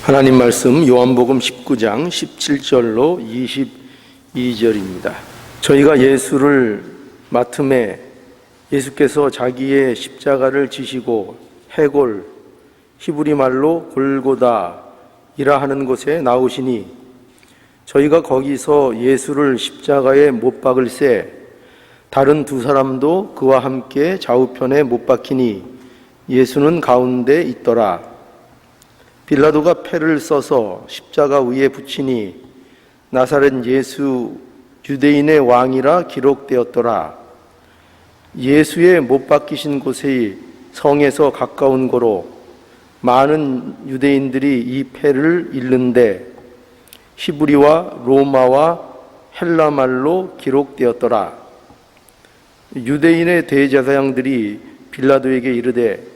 하나님 말씀 요한복음 19장 17절로 22절입니다. 저희가 예수를 맡음에 예수께서 자기의 십자가를 지시고 해골, 히브리 말로 골고다이라 하는 곳에 나오시니 저희가 거기서 예수를 십자가에 못 박을새 다른 두 사람도 그와 함께 좌우편에 못 박히니 예수는 가운데 있더라. 빌라도가 패를 써서 십자가 위에 붙이니 나사렛 예수 유대인의 왕이라 기록되었더라. 예수의 못 박히신 곳이 성에서 가까운 고로 많은 유대인들이 이 패를 읽는데 히브리와 로마와 헬라말로 기록되었더라. 유대인의 대제사장들이 빌라도에게 이르되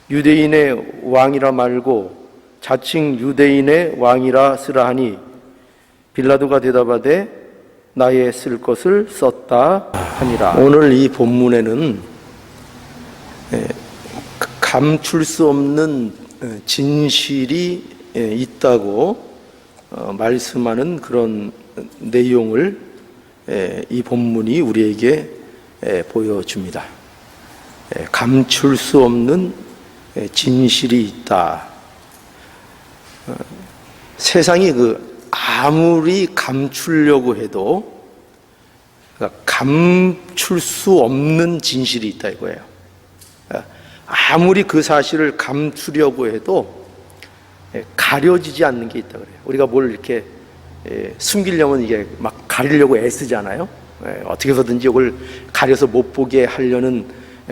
유대인의 왕이라 말고 자칭 유대인의 왕이라 쓰라 하니 빌라도가 대답하되 나의 쓸 것을 썼다 하니라. 오늘 이 본문에는 감출 수 없는 진실이 있다고 말씀하는 그런 내용을 이 본문이 우리에게 보여줍니다. 감출 수 없는 진실이 있다. 세상이 아무리 감추려고 해도 감출 수 없는 진실이 있다 이거예요. 아무리 그 사실을 감추려고 해도 가려지지 않는 게 있다 그래요. 우리가 뭘 이렇게 숨기려면 이게 막 가리려고 애쓰잖아요. 어떻게 해서든지 이걸 가려서 못 보게 하려는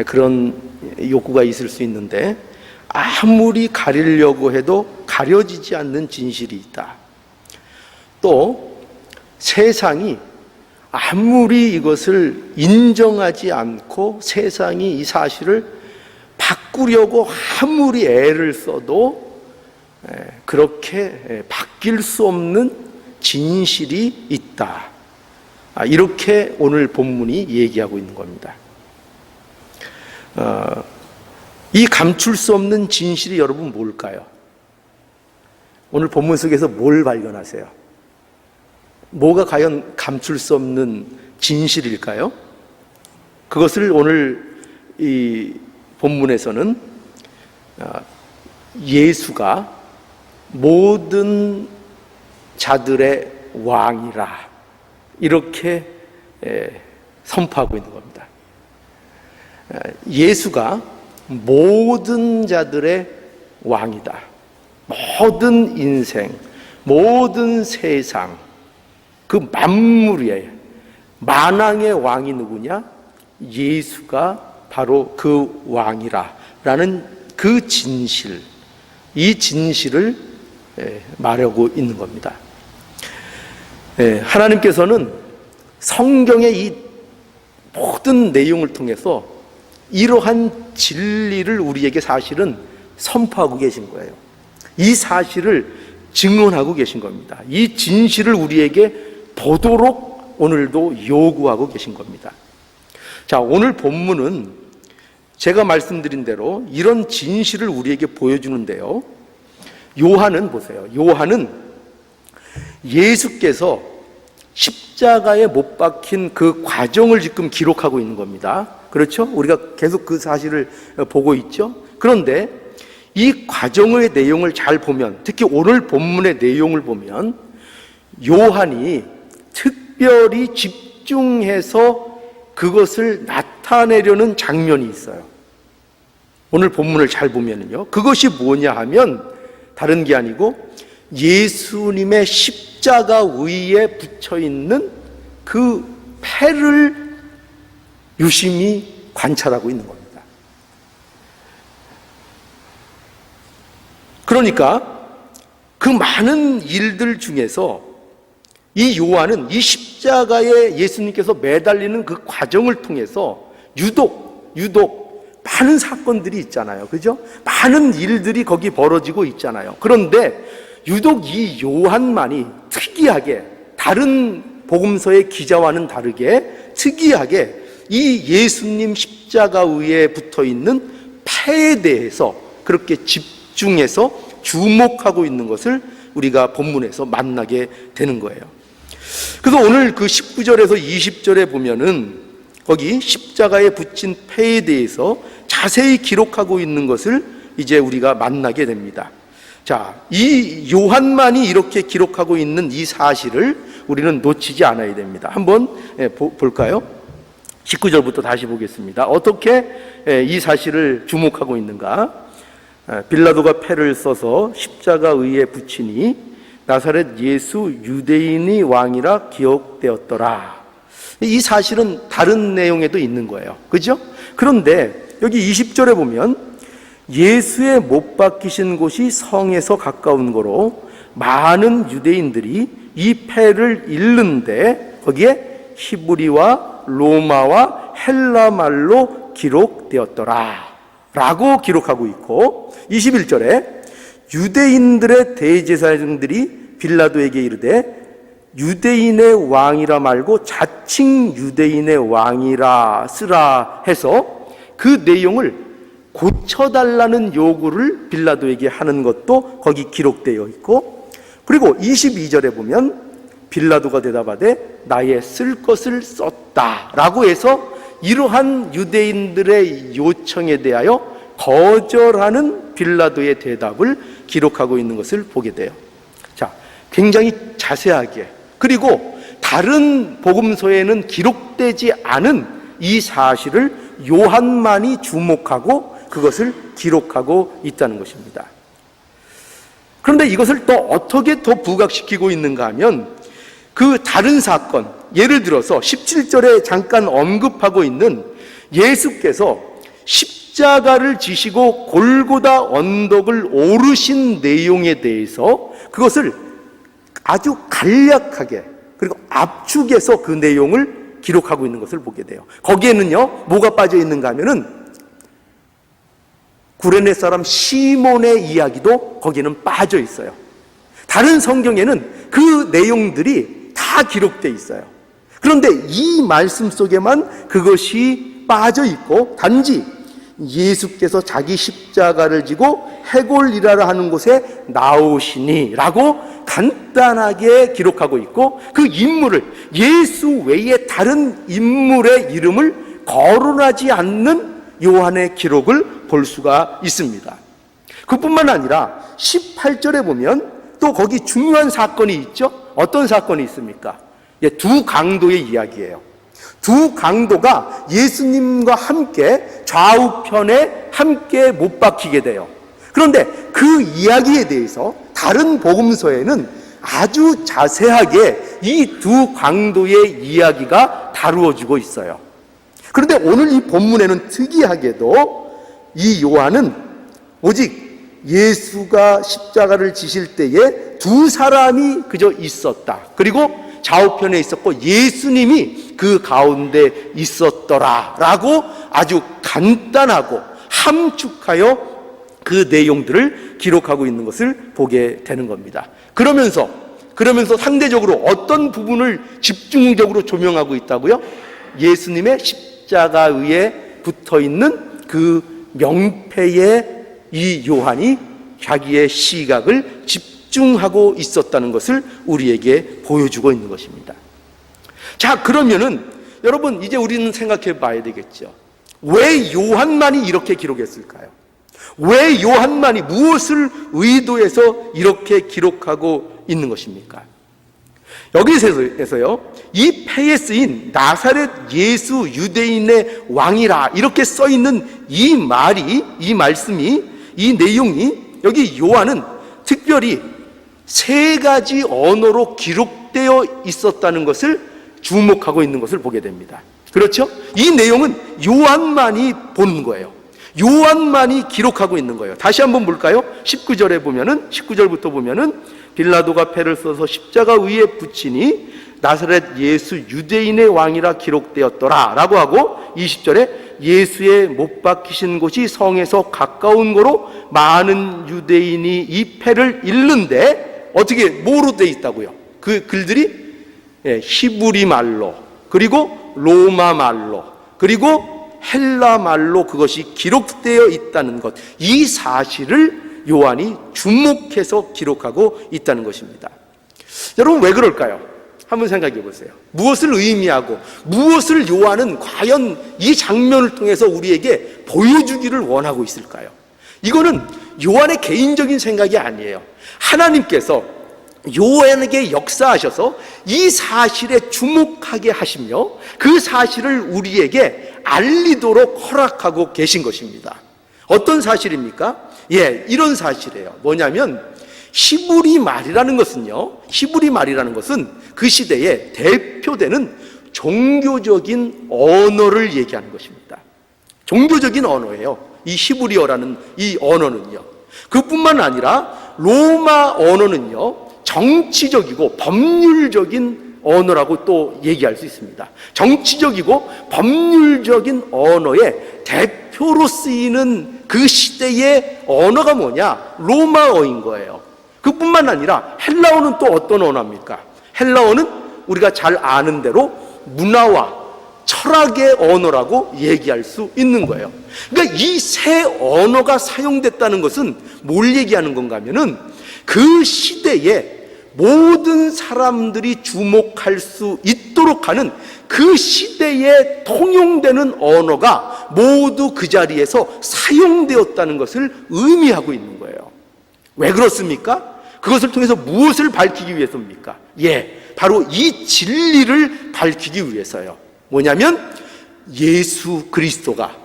그런 욕구가 있을 수 있는데 아무리 가리려고 해도 가려지지 않는 진실이 있다. 또 세상이 아무리 이것을 인정하지 않고 세상이 이 사실을 바꾸려고 아무리 애를 써도 그렇게 바뀔 수 없는 진실이 있다. 이렇게 오늘 본문이 얘기하고 있는 겁니다. 이 감출 수 없는 진실이 여러분 뭘까요? 오늘 본문 속에서 뭘 발견하세요? 뭐가 과연 감출 수 없는 진실일까요? 그것을 오늘 이 본문에서는 예수가 모든 자들의 왕이라 이렇게 선포하고 있는 겁니다. 예수가 모든 자들의 왕이다. 모든 인생, 모든 세상, 그 만물의 만왕의 왕이 누구냐? 예수가 바로 그 왕이라는 그 진실, 이 진실을 말하고 있는 겁니다. 하나님께서는 성경의 이 모든 내용을 통해서 이러한 진리를 우리에게 사실은 선포하고 계신 거예요. 이 사실을 증언하고 계신 겁니다. 이 진실을 우리에게 보도록 오늘도 요구하고 계신 겁니다. 자, 오늘 본문은 제가 말씀드린 대로 이런 진실을 우리에게 보여주는데요. 요한은 보세요. 요한은 예수께서 십자가에 못 박힌 그 과정을 지금 기록하고 있는 겁니다. 그렇죠? 우리가 계속 그 사실을 보고 있죠? 그런데 이 과정의 내용을 잘 보면, 특히 오늘 본문의 내용을 보면 요한이 특별히 집중해서 그것을 나타내려는 장면이 있어요. 오늘 본문을 잘 보면요. 그것이 뭐냐 하면 다른 게 아니고 예수님의 십자가 위에 붙여 있는 그 패를 유심히 관찰하고 있는 겁니다. 그러니까 그 많은 일들 중에서 이 요한은 이 십자가에 예수님께서 매달리는 그 과정을 통해서 유독 많은 사건들이 있잖아요. 그죠? 많은 일들이 거기 벌어지고 있잖아요. 그런데 유독 이 요한만이 특이하게 다른 복음서의 기자와는 다르게 특이하게 이 예수님 십자가 위에 붙어 있는 패에 대해서 그렇게 집중해서 주목하고 있는 것을 우리가 본문에서 만나게 되는 거예요. 그래서 오늘 그 19절에서 20절에 보면은 거기 십자가에 붙인 패에 대해서 자세히 기록하고 있는 것을 이제 우리가 만나게 됩니다. 자, 이 요한만이 이렇게 기록하고 있는 이 사실을 우리는 놓치지 않아야 됩니다. 한번 볼까요? 19절부터 다시 보겠습니다. 어떻게 이 사실을 주목하고 있는가? 빌라도가 패를 써서 십자가 위에 붙이니 나사렛 예수 유대인이 왕이라 기억되었더라. 이 사실은 다른 내용에도 있는 거예요. 그죠? 그런데 여기 20절에 보면 예수의 못 박히신 곳이 성에서 가까운 거로 많은 유대인들이 이 패를 읽는데 거기에 히브리와 로마와 헬라 말로 기록되었더라 라고 기록하고 있고, 21절에 유대인들의 대제사장들이 빌라도에게 이르되 유대인의 왕이라 말고 자칭 유대인의 왕이라 쓰라 해서 그 내용을 고쳐달라는 요구를 빌라도에게 하는 것도 거기 기록되어 있고, 그리고 22절에 보면 빌라도가 대답하되 나의 쓸 것을 썼다 라고 해서 이러한 유대인들의 요청에 대하여 거절하는 빌라도의 대답을 기록하고 있는 것을 보게 돼요. 자, 굉장히 자세하게, 그리고 다른 복음서에는 기록되지 않은 이 사실을 요한만이 주목하고 그것을 기록하고 있다는 것입니다. 그런데 이것을 또 어떻게 더 부각시키고 있는가 하면 그 다른 사건, 예를 들어서 17절에 잠깐 언급하고 있는 예수께서 십자가를 지시고 골고다 언덕을 오르신 내용에 대해서 그것을 아주 간략하게 그리고 압축해서 그 내용을 기록하고 있는 것을 보게 돼요. 거기에는요, 뭐가 빠져 있는가 하면은 구레네 사람 시몬의 이야기도 거기는 빠져 있어요. 다른 성경에는 그 내용들이 다 기록되어 있어요. 그런데 이 말씀 속에만 그것이 빠져 있고, 단지 예수께서 자기 십자가를 지고 해골이라라 하는 곳에 나오시니 라고 간단하게 기록하고 있고, 그 인물을 예수 외에 다른 인물의 이름을 거론하지 않는 요한의 기록을 볼 수가 있습니다. 그뿐만 아니라 18절에 보면 또 거기 중요한 사건이 있죠. 어떤 사건이 있습니까? 두 강도의 이야기예요. 두 강도가 예수님과 함께 좌우편에 함께 못 박히게 돼요. 그런데 그 이야기에 대해서 다른 복음서에는 아주 자세하게 이 두 강도의 이야기가 다루어지고 있어요. 그런데 오늘 이 본문에는 특이하게도 이 요한은 오직 예수가 십자가를 지실 때에 두 사람이 그저 있었다, 그리고 좌우편에 있었고 예수님이 그 가운데 있었더라 라고 아주 간단하고 함축하여 그 내용들을 기록하고 있는 것을 보게 되는 겁니다. 그러면서 상대적으로 어떤 부분을 집중적으로 조명하고 있다고요? 예수님의 십자가 위에 붙어있는 그 명패에 이 요한이 자기의 시각을 집중하고 있었다는 것을 우리에게 보여주고 있는 것입니다. 자, 그러면은 여러분 이제 우리는 생각해 봐야 되겠죠. 왜 요한만이 이렇게 기록했을까요? 왜 요한만이 무엇을 의도해서 이렇게 기록하고 있는 것입니까? 여기서요, 이 패에 쓰인 나사렛 예수 유대인의 왕이라 이렇게 써 있는 이 말씀이, 이 내용이 여기 요한은 특별히 세 가지 언어로 기록되어 있었다는 것을 주목하고 있는 것을 보게 됩니다. 그렇죠? 이 내용은 요한만이 본 거예요. 요한만이 기록하고 있는 거예요. 다시 한번 볼까요? 19절부터 보면은 빌라도가 패를 써서 십자가 위에 붙이니 나사렛 예수 유대인의 왕이라 기록되었더라 라고 하고, 20절에 예수의 못 박히신 곳이 성에서 가까운 거로 많은 유대인이 이 패를 읽는데 어떻게 뭐로 돼 있다고요? 그 글들이 히브리 말로, 그리고 로마 말로, 그리고 헬라 말로 그것이 기록되어 있다는 것, 이 사실을 요한이 주목해서 기록하고 있다는 것입니다. 여러분, 왜 그럴까요? 한번 생각해 보세요. 무엇을 의미하고 무엇을 요한은 과연 이 장면을 통해서 우리에게 보여주기를 원하고 있을까요? 이거는 요한의 개인적인 생각이 아니에요. 하나님께서 요한에게 역사하셔서 이 사실에 주목하게 하시며 그 사실을 우리에게 알리도록 허락하고 계신 것입니다. 어떤 사실입니까? 이런 사실이에요. 뭐냐면 히브리 말이라는 것은 그 시대에 대표되는 종교적인 언어를 얘기하는 것입니다. 종교적인 언어예요. 이 히브리어라는 이 언어는요. 그뿐만 아니라 로마 언어는요, 정치적이고 법률적인 언어라고 또 얘기할 수 있습니다. 정치적이고 법률적인 언어의 대표로 쓰이는 그 시대의 언어가 뭐냐? 로마어인 거예요. 그뿐만 아니라 헬라어는 또 어떤 언어입니까? 헬라어는 우리가 잘 아는 대로 문화와 철학의 언어라고 얘기할 수 있는 거예요. 그러니까 이 세 언어가 사용됐다는 것은 뭘 얘기하는 건가 하면은 그 시대에 모든 사람들이 주목할 수 있도록 하는 그 시대에 통용되는 언어가 모두 그 자리에서 사용되었다는 것을 의미하고 있는 거예요. 왜 그렇습니까? 그것을 통해서 무엇을 밝히기 위해서입니까? 바로 이 진리를 밝히기 위해서요. 뭐냐면 예수 그리스도가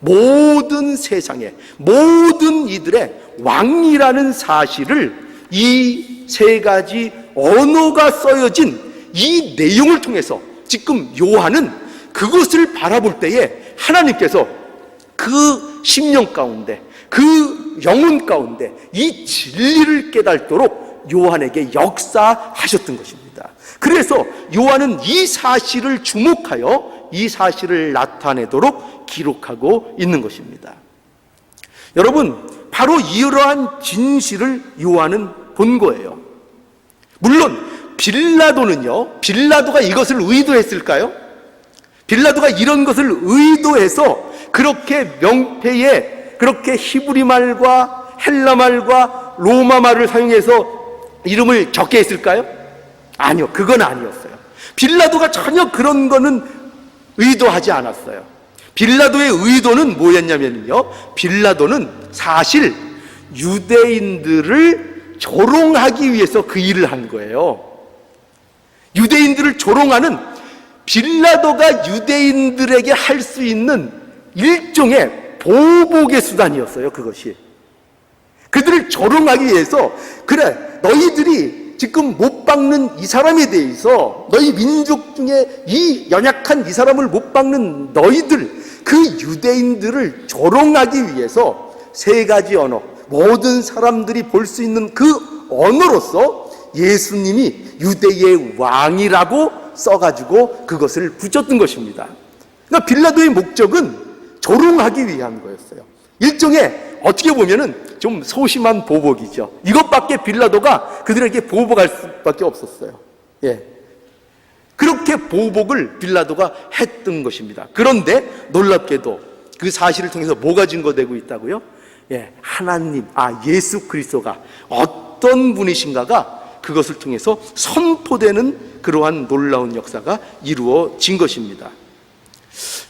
모든 세상의 모든 이들의 왕이라는 사실을 이 세 가지 언어가 써여진 이 내용을 통해서 지금 요한은 그것을 바라볼 때에 하나님께서 그 심령 가운데, 그 영혼 가운데 이 진리를 깨닫도록 요한에게 역사하셨던 것입니다. 그래서 요한은 이 사실을 주목하여 이 사실을 나타내도록 기록하고 있는 것입니다. 여러분, 바로 이러한 진실을 요한은 본 거예요. 물론 빌라도가 이것을 의도했을까요? 빌라도가 이런 것을 의도해서 그렇게 명패에 그렇게 히브리 말과 헬라 말과 로마 말을 사용해서 이름을 적게 했을까요? 아니요, 그건 아니었어요. 빌라도가 전혀 그런 거는 의도하지 않았어요. 빌라도의 의도는 뭐였냐면요, 빌라도는 사실 유대인들을 조롱하기 위해서 그 일을 한 거예요. 유대인들을 조롱하는, 빌라도가 유대인들에게 할 수 있는 일종의 보복의 수단이었어요. 그것이 그들을 조롱하기 위해서, 그래, 너희들이 지금 못 박는 이 사람에 대해서, 너희 민족 중에 이 연약한 이 사람을 못 박는 너희들, 그 유대인들을 조롱하기 위해서 세 가지 언어, 모든 사람들이 볼 수 있는 그 언어로서 예수님이 유대의 왕이라고 써가지고 그것을 붙였던 것입니다. 그러니까 빌라도의 목적은 조롱하기 위한 거였어요. 일종의, 어떻게 보면은 좀 소심한 보복이죠. 이것밖에 빌라도가 그들에게 보복할 수밖에 없었어요. 그렇게 보복을 빌라도가 했던 것입니다. 그런데 놀랍게도 그 사실을 통해서 뭐가 증거되고 있다고요? 하나님, 예수 그리스도가 어떤 분이신가가 그것을 통해서 선포되는 그러한 놀라운 역사가 이루어진 것입니다.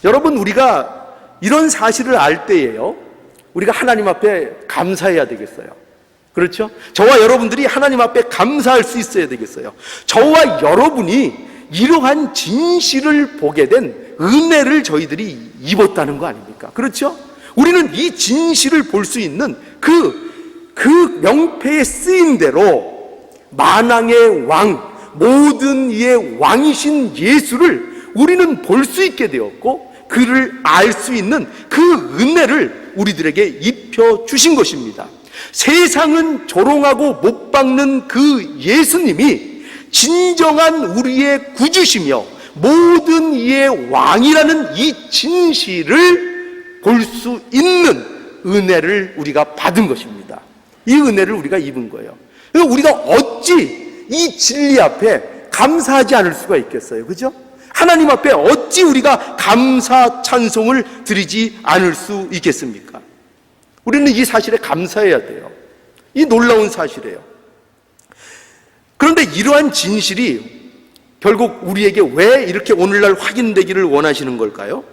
여러분, 우리가 이런 사실을 알 때에요, 우리가 하나님 앞에 감사해야 되겠어요. 그렇죠? 저와 여러분들이 하나님 앞에 감사할 수 있어야 되겠어요. 저와 여러분이 이러한 진실을 보게 된 은혜를 저희들이 입었다는 거 아닙니까? 그렇죠? 우리는 이 진실을 볼 수 있는 그 명패에 쓰인 대로 만왕의 왕, 모든 이의 왕이신 예수를 우리는 볼 수 있게 되었고, 그를 알 수 있는 그 은혜를 우리들에게 입혀 주신 것입니다. 세상은 조롱하고 못 박는 그 예수님이 진정한 우리의 구주시며 모든 이의 왕이라는 이 진실을 볼 수 있는 은혜를 우리가 받은 것입니다. 이 은혜를 우리가 입은 거예요. 그러니까 우리가 어찌 이 진리 앞에 감사하지 않을 수가 있겠어요? 그죠? 하나님 앞에 어찌 우리가 감사 찬송을 드리지 않을 수 있겠습니까? 우리는 이 사실에 감사해야 돼요. 이 놀라운 사실이에요. 그런데 이러한 진실이 결국 우리에게 왜 이렇게 오늘날 확인되기를 원하시는 걸까요?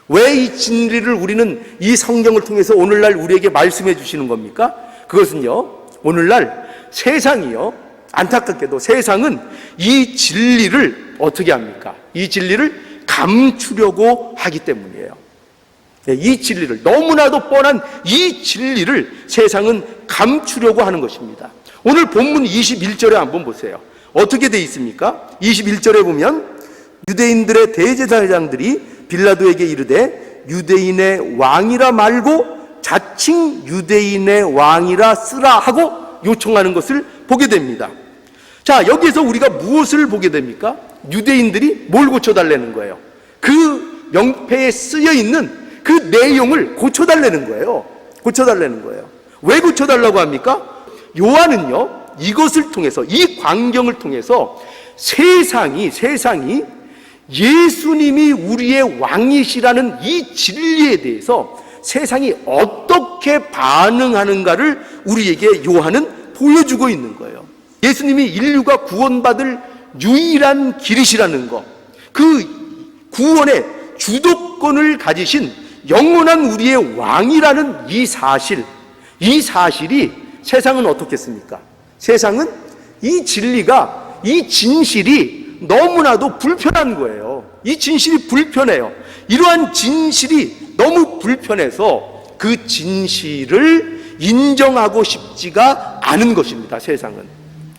왜 이 진리를 우리는 이 성경을 통해서 오늘날 우리에게 말씀해 주시는 겁니까? 그것은요, 오늘날 세상이요, 안타깝게도 세상은 이 진리를 어떻게 합니까? 이 진리를 감추려고 하기 때문이에요. 이 진리를, 너무나도 뻔한 이 진리를 세상은 감추려고 하는 것입니다. 오늘 본문 21절에 한번 보세요. 어떻게 돼 있습니까? 21절에 보면 유대인들의 대제사장들이 빌라도에게 이르되 유대인의 왕이라 말고 자칭 유대인의 왕이라 쓰라 하고 요청하는 것을 보게 됩니다. 자, 여기에서 우리가 무엇을 보게 됩니까? 유대인들이 뭘 고쳐달라는 거예요? 그 명패에 쓰여 있는 그 내용을 고쳐달라는 거예요. 고쳐달라는 거예요. 왜 고쳐달라고 합니까? 요한은요, 이것을 통해서, 이 광경을 통해서 세상이 예수님이 우리의 왕이시라는 이 진리에 대해서 세상이 어떻게 반응하는가를 우리에게 요한은 보여주고 있는 거예요. 예수님이 인류가 구원받을 유일한 길이시라는 것, 그 구원의 주도권을 가지신 영원한 우리의 왕이라는 이 사실이 세상은 어떻겠습니까? 세상은 이 진리가, 이 진실이 너무나도 불편한 거예요. 이 진실이 불편해요. 이러한 진실이 너무 불편해서 그 진실을 인정하고 싶지가 않은 것입니다. 세상은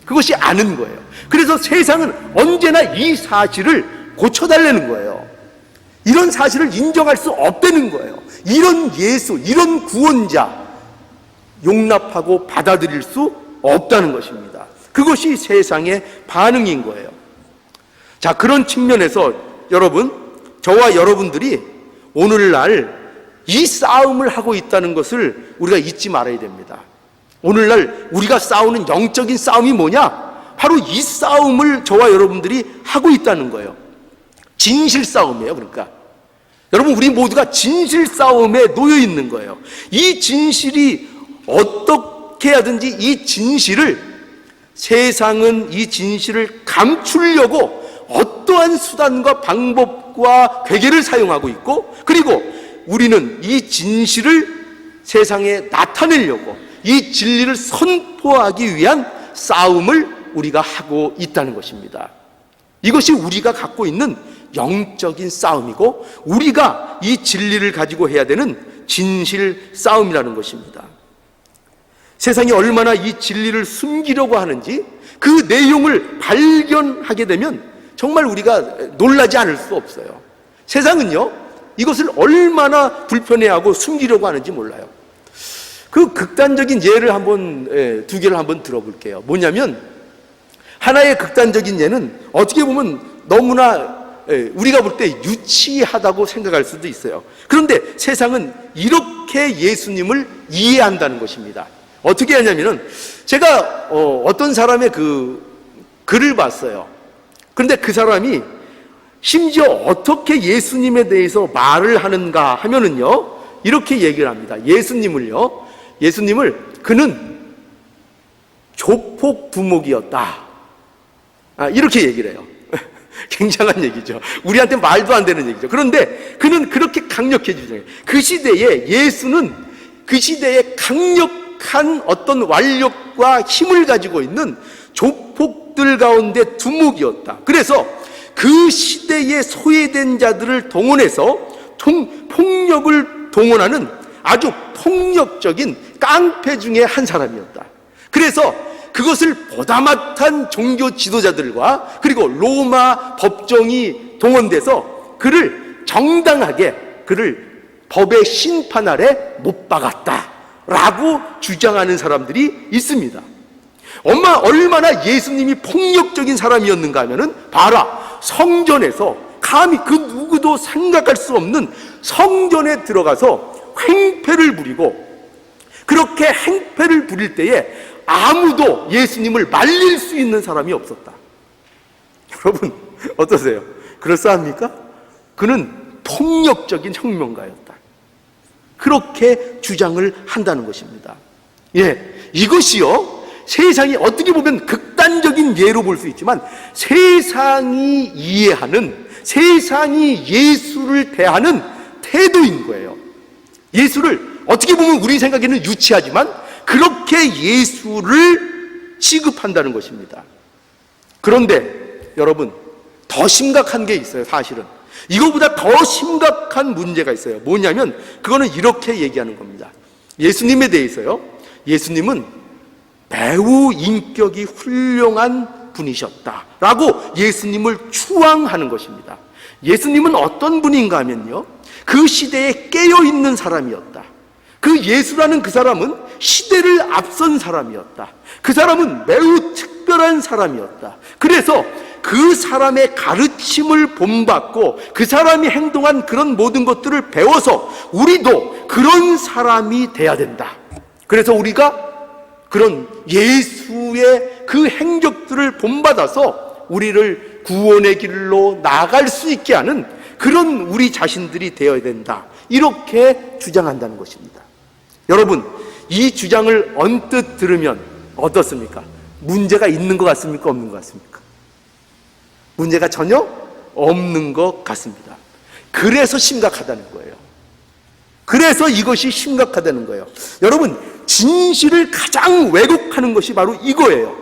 그것이 아는 거예요. 그래서 세상은 언제나 이 사실을 고쳐달라는 거예요. 이런 사실을 인정할 수 없다는 거예요. 이런 예수, 이런 구원자 용납하고 받아들일 수 없다는 것입니다. 그것이 세상의 반응인 거예요. 자, 그런 측면에서 여러분, 저와 여러분들이 오늘날 이 싸움을 하고 있다는 것을 우리가 잊지 말아야 됩니다. 오늘날 우리가 싸우는 영적인 싸움이 뭐냐? 바로 이 싸움을 저와 여러분들이 하고 있다는 거예요. 진실 싸움이에요. 그러니까 여러분, 우리 모두가 진실 싸움에 놓여 있는 거예요. 이 진실이 어떻게 하든지 이 진실을, 세상은 이 진실을 감추려고 어떠한 수단과 방법과 괴계를 사용하고 있고, 그리고 우리는 이 진실을 세상에 나타내려고, 이 진리를 선포하기 위한 싸움을 우리가 하고 있다는 것입니다. 이것이 우리가 갖고 있는 영적인 싸움이고, 우리가 이 진리를 가지고 해야 되는 진실 싸움이라는 것입니다. 세상이 얼마나 이 진리를 숨기려고 하는지 그 내용을 발견하게 되면 정말 우리가 놀라지 않을 수 없어요. 세상은요, 이것을 얼마나 불편해하고 숨기려고 하는지 몰라요. 그 극단적인 예를 두 개를 한번 들어볼게요. 뭐냐면, 하나의 극단적인 예는 어떻게 보면 너무나 우리가 볼 때 유치하다고 생각할 수도 있어요. 그런데 세상은 이렇게 예수님을 이해한다는 것입니다. 어떻게 하냐면은, 제가 어떤 사람의 그 글을 봤어요. 그런데 그 사람이 심지어 어떻게 예수님에 대해서 말을 하는가 하면은요, 이렇게 얘기를 합니다. 예수님을 그는 조폭 두목이었다, 이렇게 얘기를 해요. 굉장한 얘기죠. 우리한테 말도 안 되는 얘기죠. 그런데 그는 그렇게 강력해 주잖아요. 그 시대에 예수는 그 시대에 강력한 어떤 완력과 힘을 가지고 있는 조폭들 가운데 두목이었다. 그래서 그 시대에 소외된 자들을 동원해서 폭력을 동원하는 아주 폭력적인 깡패 중에 한 사람이었다. 그래서 그것을 보다mat한 종교 지도자들과 그리고 로마 법정이 동원돼서 그를 정당하게 법의 심판 아래 못 박았다라고 주장하는 사람들이 있습니다. 얼마나 예수님이 폭력적인 사람이었는가 하면은, 봐라, 성전에서 감히 그 누구도 생각할 수 없는 성전에 들어가서 행패를 부리고, 그렇게 행패를 부릴 때에 아무도 예수님을 말릴 수 있는 사람이 없었다. 여러분, 어떠세요? 그럴싸합니까? 그는 폭력적인 혁명가였다. 그렇게 주장을 한다는 것입니다. 예, 이것이요, 세상이 어떻게 보면 극단적인 예로 볼 수 있지만 세상이 이해하는, 세상이 예수를 대하는 태도인 거예요. 예수를 어떻게 보면 우리 생각에는 유치하지만 그렇게 예수를 취급한다는 것입니다. 그런데 여러분, 더 심각한 게 있어요. 사실은 이거보다 더 심각한 문제가 있어요. 뭐냐면 그거는 이렇게 얘기하는 겁니다. 예수님에 대해서요, 예수님은 매우 인격이 훌륭한 분이셨다라고 예수님을 추앙하는 것입니다. 예수님은 어떤 분인가 하면요, 그 시대에 깨어있는 사람이었다. 그 예수라는 그 사람은 시대를 앞선 사람이었다. 그 사람은 매우 특별한 사람이었다. 그래서 그 사람의 가르침을 본받고 그 사람이 행동한 그런 모든 것들을 배워서 우리도 그런 사람이 돼야 된다. 그래서 우리가 그런 예수의 그 행적들을 본받아서 우리를 구원의 길로 나아갈 수 있게 하는 그런 우리 자신들이 되어야 된다. 이렇게 주장한다는 것입니다. 여러분, 이 주장을 언뜻 들으면 어떻습니까? 문제가 있는 것 같습니까? 없는 것 같습니까? 문제가 전혀 없는 것 같습니다. 그래서 심각하다는 거예요. 그래서 이것이 심각하다는 거예요. 여러분, 진실을 가장 왜곡하는 것이 바로 이거예요.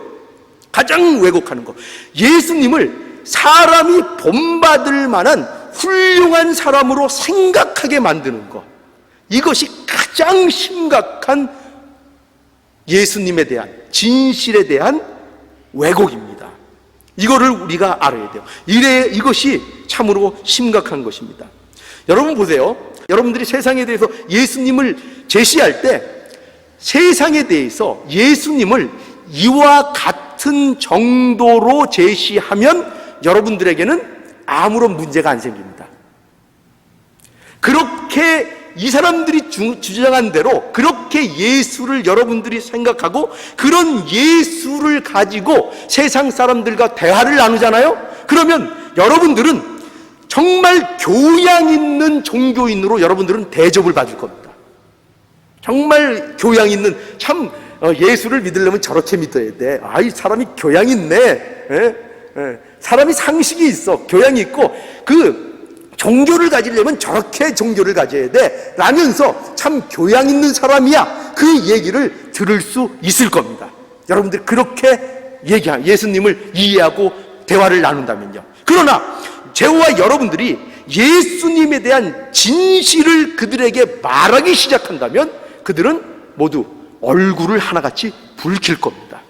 가장 왜곡하는 거. 예수님을 사람이 본받을 만한 훌륭한 사람으로 생각하게 만드는 것. 이것이 가장 심각한 예수님에 대한, 진실에 대한 왜곡입니다. 이거를 우리가 알아야 돼요. 이것이 참으로 심각한 것입니다. 여러분 보세요. 여러분들이 세상에 대해서 예수님을 제시할 때 세상에 대해서 예수님을 이와 같은 정도로 제시하면 여러분들에게는 아무런 문제가 안 생깁니다. 그렇게 이 사람들이 주장한 대로 그렇게 예수를 여러분들이 생각하고 그런 예수를 가지고 세상 사람들과 대화를 나누잖아요. 그러면 여러분들은 정말 교양 있는 종교인으로 여러분들은 대접을 받을 겁니다. 정말 교양 있는, 참 예수를 믿으려면 저렇게 믿어야 돼. 아, 이 사람이 교양 있네. 사람이 상식이 있어, 교양이 있고, 그 종교를 가지려면 저렇게 종교를 가져야 돼 라면서 참 교양 있는 사람이야, 그 얘기를 들을 수 있을 겁니다. 여러분들 그렇게 예수님을 이해하고 대화를 나눈다면요. 그러나 저와 여러분들이 예수님에 대한 진실을 그들에게 말하기 시작한다면 그들은 모두 얼굴을 하나같이 붉힐 겁니다.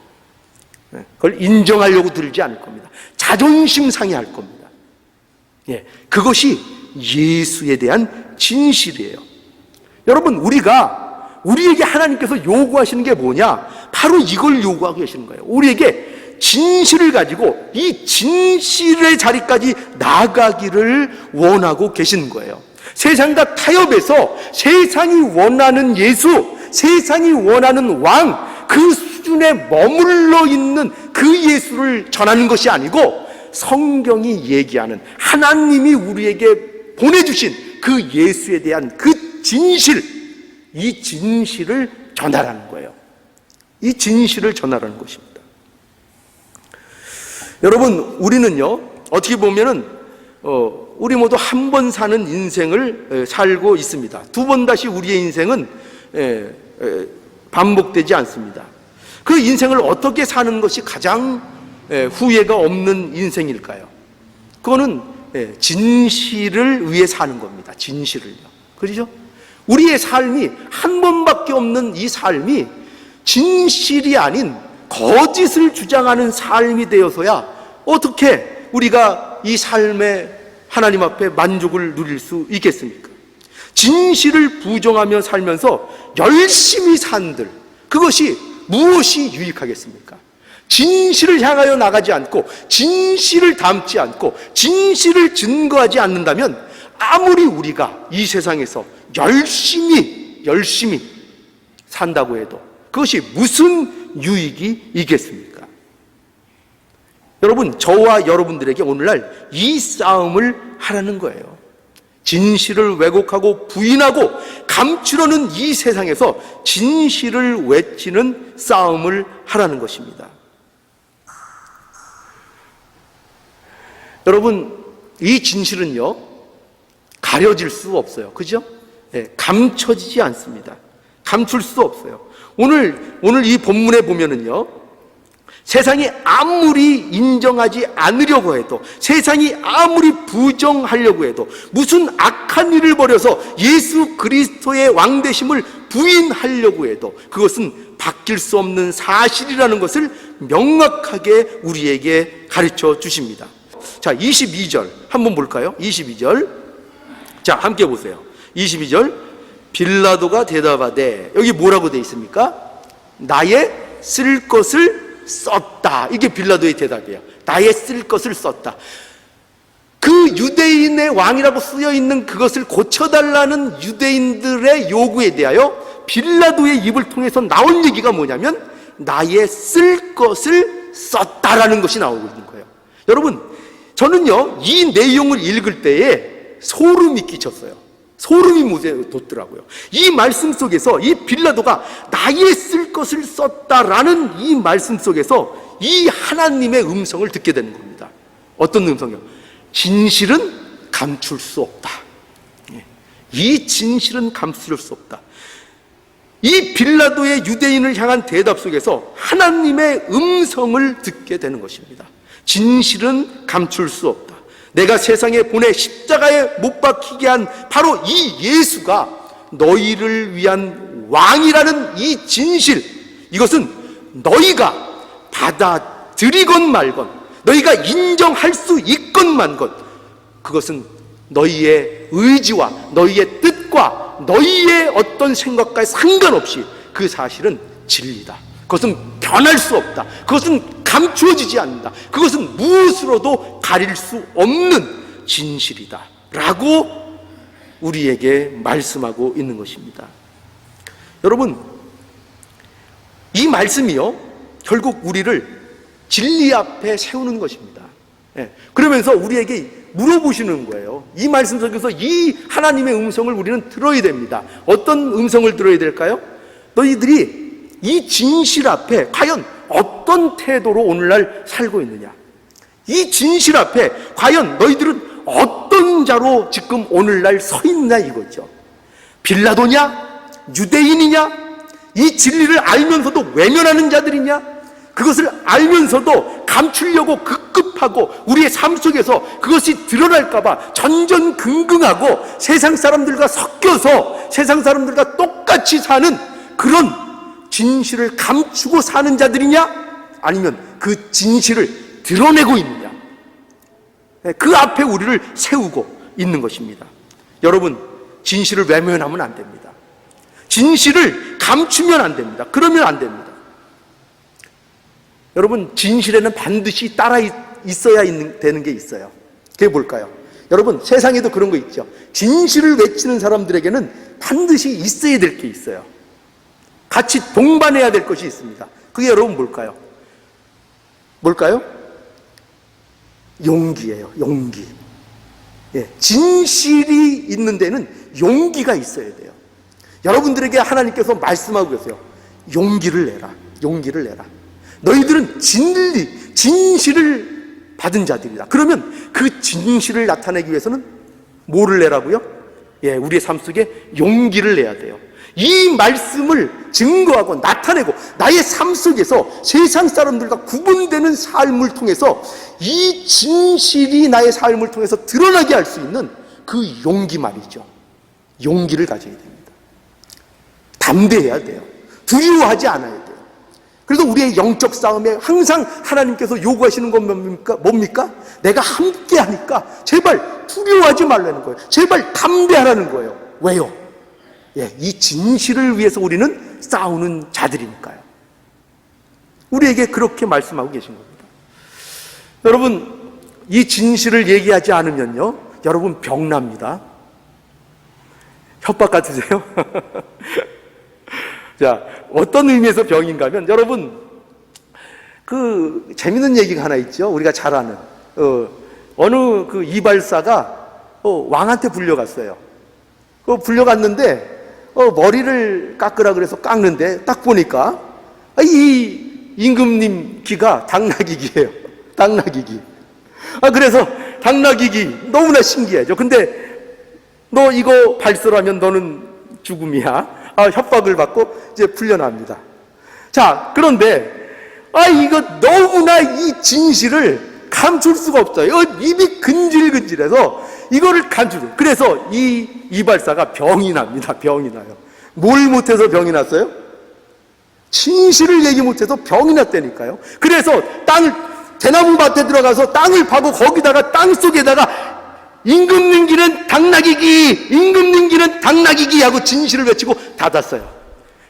그걸 인정하려고 들지 않을 겁니다. 자존심 상해할 겁니다. 그것이 예수에 대한 진실이에요. 여러분, 우리에게 하나님께서 요구하시는 게 뭐냐? 바로 이걸 요구하고 계시는 거예요. 우리에게 진실을 가지고 이 진실의 자리까지 나아가기를 원하고 계시는 거예요. 세상과 타협해서 세상이 원하는 예수, 세상이 원하는 왕, 그 수준에 머물러 있는 그 예수를 전하는 것이 아니고 성경이 얘기하는, 하나님이 우리에게 보내주신 그 예수에 대한 그 진실, 이 진실을 전하라는 거예요. 이 진실을 전하라는 것입니다. 여러분, 우리는요, 어떻게 보면은 우리 모두 한 번 사는 인생을 살고 있습니다. 두 번 다시 우리의 인생은 반복되지 않습니다. 그 인생을 어떻게 사는 것이 가장 후회가 없는 인생일까요? 그거는 진실을 위해 사는 겁니다. 진실을요. 그렇죠? 우리의 삶이 한 번밖에 없는 이 삶이 진실이 아닌 거짓을 주장하는 삶이 되어서야 어떻게 우리가 이 삶에 하나님 앞에 만족을 누릴 수 있겠습니까? 진실을 부정하며 살면서 열심히 산들, 그것이 무엇이 유익하겠습니까? 진실을 향하여 나가지 않고 진실을 담지 않고 진실을 증거하지 않는다면 아무리 우리가 이 세상에서 열심히 산다고 해도 그것이 무슨 유익이 있겠습니까? 여러분, 저와 여러분들에게 오늘날 이 싸움을 하라는 거예요. 진실을 왜곡하고 부인하고 감추려는 이 세상에서 진실을 외치는 싸움을 하라는 것입니다. 여러분, 이 진실은요, 가려질 수 없어요. 그죠? 네, 감춰지지 않습니다. 감출 수 없어요. 오늘 이 본문에 보면은요, 세상이 아무리 인정하지 않으려고 해도, 세상이 아무리 부정하려고 해도, 무슨 악한 일을 벌여서 예수 그리스도의 왕되심을 부인하려고 해도 그것은 바뀔 수 없는 사실이라는 것을 명확하게 우리에게 가르쳐 주십니다. 자, 22절 한번 볼까요? 22절. 자, 함께 보세요. 22절. 빌라도가 대답하되, 여기 뭐라고 돼 있습니까? 나의 쓸 것을 썼다. 이게 빌라도의 대답이에요. 나의 쓸 것을 썼다. 그 유대인의 왕이라고 쓰여 있는 그것을 고쳐달라는 유대인들의 요구에 대하여 빌라도의 입을 통해서 나온 얘기가 뭐냐면 나의 쓸 것을 썼다라는 것이 나오고 있는 거예요. 여러분, 저는요 이 내용을 읽을 때에 소름이 끼쳤어요. 소름이 무대에 돋더라고요. 이 말씀 속에서 이 빌라도가 나의 쓸 것을 썼다라는 이 말씀 속에서 이 하나님의 음성을 듣게 되는 겁니다. 어떤 음성이요? 진실은 감출 수 없다. 이 진실은 감출 수 없다. 이 빌라도의 유대인을 향한 대답 속에서 하나님의 음성을 듣게 되는 것입니다. 진실은 감출 수 없다. 내가 세상에 보내 십자가에 못 박히게 한 바로 이 예수가 너희를 위한 왕이라는 이 진실, 이것은 너희가 받아들이건 말건, 너희가 인정할 수 있건 만건, 그것은 너희의 의지와 너희의 뜻과 너희의 어떤 생각과 상관없이 그 사실은 진리다. 그것은 변할 수 없다. 그것은 감추어지지 않는다. 그것은 무엇으로도 가릴 수 없는 진실이다 라고 우리에게 말씀하고 있는 것입니다. 여러분, 이 말씀이요 결국 우리를 진리 앞에 세우는 것입니다. 그러면서 우리에게 물어보시는 거예요. 이 말씀 속에서 이 하나님의 음성을 우리는 들어야 됩니다. 어떤 음성을 들어야 될까요? 너희들이 이 진실 앞에 과연 어떤 태도로 오늘날 살고 있느냐? 이 진실 앞에 과연 너희들은 어떤 자로 지금 오늘날 서 있냐 이거죠. 빌라도냐? 유대인이냐? 이 진리를 알면서도 외면하는 자들이냐? 그것을 알면서도 감추려고 급급하고 우리의 삶 속에서 그것이 드러날까봐 전전긍긍하고 세상 사람들과 섞여서 세상 사람들과 똑같이 사는 그런 진실을 감추고 사는 자들이냐? 아니면 그 진실을 드러내고 있느냐? 그 앞에 우리를 세우고 있는 것입니다. 여러분, 진실을 외면하면 안 됩니다. 진실을 감추면 안 됩니다. 그러면 안 됩니다. 여러분, 진실에는 반드시 따라 있어야 되는 게 있어요. 그게 뭘까요? 여러분, 세상에도 그런 거 있죠. 진실을 외치는 사람들에게는 반드시 있어야 될 게 있어요. 같이 동반해야 될 것이 있습니다. 그게 여러분 뭘까요? 뭘까요? 용기예요. 용기. 진실이 있는 데는 용기가 있어야 돼요. 여러분들에게 하나님께서 말씀하고 계세요. 용기를 내라. 용기를 내라. 너희들은 진실을 받은 자들이다. 그러면 그 진실을 나타내기 위해서는 뭐를 내라고요? 우리의 삶 속에 용기를 내야 돼요. 이 말씀을 증거하고 나타내고 나의 삶 속에서 세상 사람들과 구분되는 삶을 통해서 이 진실이 나의 삶을 통해서 드러나게 할 수 있는 그 용기 말이죠. 용기를 가져야 됩니다. 담대해야 돼요. 두려워하지 않아야 돼요. 그래서 우리의 영적 싸움에 항상 하나님께서 요구하시는 건 뭡니까? 내가 함께 하니까 제발 두려워하지 말라는 거예요. 제발 담대하라는 거예요. 왜요? 이 진실을 위해서 우리는 싸우는 자들이니까요. 우리에게 그렇게 말씀하고 계신 겁니다. 여러분, 이 진실을 얘기하지 않으면요, 여러분 병납니다. 협박 같으세요? 자, 어떤 의미에서 병인가 하면, 여러분, 재밌는 얘기가 하나 있죠. 우리가 잘 아는. 어느 이발사가 왕한테 불려갔어요. 불려갔는데 머리를 깎으라 그래서 깎는데 딱 보니까 이 임금님 귀가 당나귀 귀예요. 당나귀 귀. 그래서 당나귀 귀 너무나 신기하죠. 근데 너 이거 발설하면 너는 죽음이야. 협박을 받고 이제 풀려납니다. 자, 그런데 이거 너무나 이 진실을 감출 수가 없어요. 입이 근질근질해서 이거를 감추죠. 그래서 이 이발사가 병이 납니다. 병이 나요. 뭘 못해서 병이 났어요? 진실을 얘기 못해서 병이 났다니까요. 그래서 대나무 밭에 들어가서 땅을 파고 거기다가 땅 속에다가 임금님 귀는 당나귀 귀, 임금님 귀는 당나귀 귀 하고 진실을 외치고 닫았어요.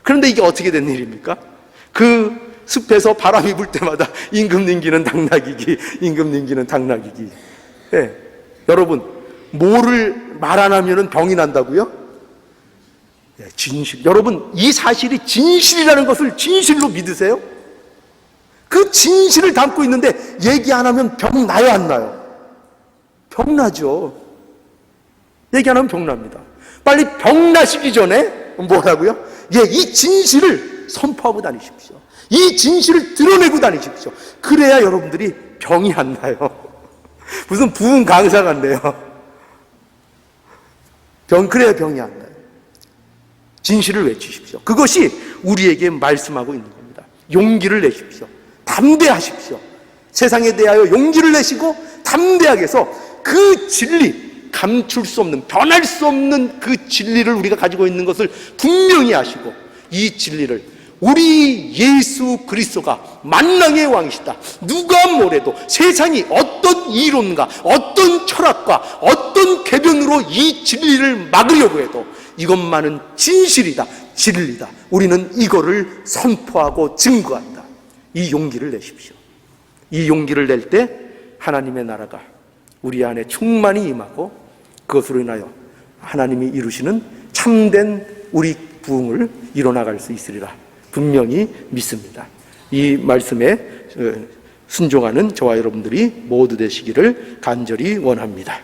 그런데 이게 어떻게 된 일입니까? 그 숲에서 바람이 불 때마다 임금님 귀는 당나귀 귀, 임금님 귀는 당나귀 귀. 예. 여러분, 뭐를 말 안 하면 병이 난다고요? 예, 진실. 여러분, 이 사실이 진실이라는 것을 진실로 믿으세요? 그 진실을 담고 있는데 얘기 안 하면 병 나요, 안 나요? 병 나죠. 얘기 안 하면 병 납니다. 빨리 병 나시기 전에 뭐라고요? 이 진실을 선포하고 다니십시오. 이 진실을 드러내고 다니십시오. 그래야 여러분들이 병이 안 나요. 무슨 부흥 강사 같네요. 그래야 병이 안 나요. 진실을 외치십시오. 그것이 우리에게 말씀하고 있는 겁니다. 용기를 내십시오. 담대하십시오. 세상에 대하여 용기를 내시고 담대하게 해서 그 진리, 감출 수 없는, 변할 수 없는 그 진리를 우리가 가지고 있는 것을 분명히 아시고 이 진리를 우리 예수 그리스도가 만왕의 왕이시다. 누가 뭐래도 세상이 어떤 이론과 어떤 철학과 어떤 궤변으로 이 진리를 막으려고 해도 이것만은 진실이다, 진리다. 우리는 이거를 선포하고 증거한다. 이 용기를 내십시오. 이 용기를 낼 때 하나님의 나라가 우리 안에 충만히 임하고 그것으로 인하여 하나님이 이루시는 참된 우리 부흥을 이뤄나갈 수 있으리라 분명히 믿습니다. 이 말씀에 순종하는 저와 여러분들이 모두 되시기를 간절히 원합니다.